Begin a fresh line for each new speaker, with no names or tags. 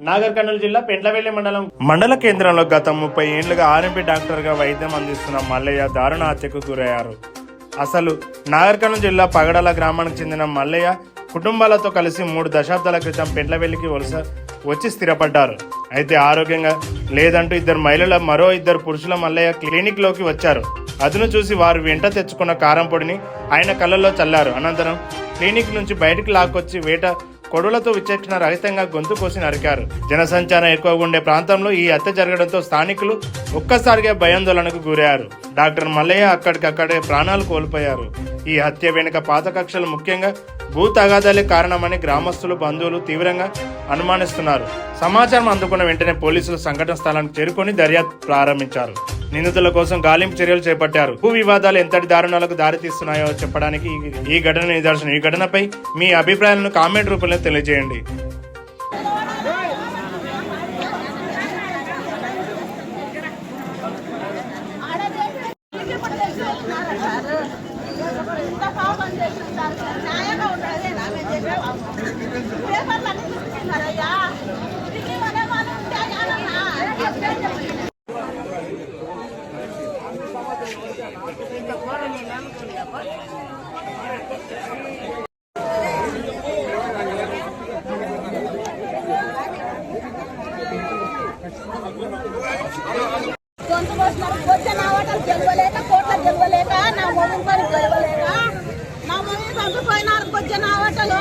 నాగర్ కర్నూలు జిల్లా పెండ్లవెల్లి మండల కేంద్రంలో గత 30 ఏళ్లుగా ఆర్ఎంపీ డాక్టర్గా వైద్యం అందిస్తున్న మల్లయ్య దారుణ హత్యకు గురయ్యారు. అసలు నాగర్ కర్నూలు జిల్లా పగడాల గ్రామానికి చెందిన మల్లయ్య కుటుంబాలతో కలిసి 3 దశాబ్దాల క్రితం పెండ్లవెల్లికి వలస వచ్చి స్థిరపడ్డారు. అయితే ఆరోగ్యంగా లేదంటూ 2 మహిళల మరో 2 పురుషుల మల్లయ్య క్లినిక్ లోకి వచ్చారు. అదును చూసి వారు వెంట తెచ్చుకున్న కారం పొడిని ఆయన కళ్ళల్లో చల్లారు. అనంతరం క్లినిక్ నుంచి బయటికి లాక్కొచ్చి వేట కొడులతో విచక్షణ రహితంగా గొంతు కోసి నరికారు. జనసంచారం ఎక్కువగా ఉండే ప్రాంతంలో ఈ హత్య జరగడంతో స్థానికులు ఒక్కసారిగా భయాందోళనకు గురయ్యారు. డాక్టర్ మల్లయ్య అక్కడికక్కడే ప్రాణాలు కోల్పోయారు. ఈ హత్య వెనుక పాత కక్షలు, ముఖ్యంగా భూ తగాదాలే కారణమని గ్రామస్తులు, బంధువులు తీవ్రంగా అనుమానిస్తున్నారు. సమాచారం అందుకున్న వెంటనే పోలీసులు సంఘటన స్థలానికి చేరుకొని దర్యాప్తు ప్రారంభించారు. నిందితుల కోసం గాలింపు చర్యలు చేపట్టారు. భూ వివాదాలు ఎంతటి దారుణాలకు దారితీస్తున్నాయో చెప్పడానికి ఈ ఘటన నిదర్శనం. ఈ ఘటనపై మీ అభిప్రాయాలను కామెంట్ రూపంలో తెలియజేయండి.
గొంతు కోసినారు. వచ్చే నా ఓటలు గెలవలేక, కోట్ల గెలవలేక, నా మొగుడు పని గెలవలేక, నా మొగుడు చంపిపోయినారు. వచ్చే నా ఓటలు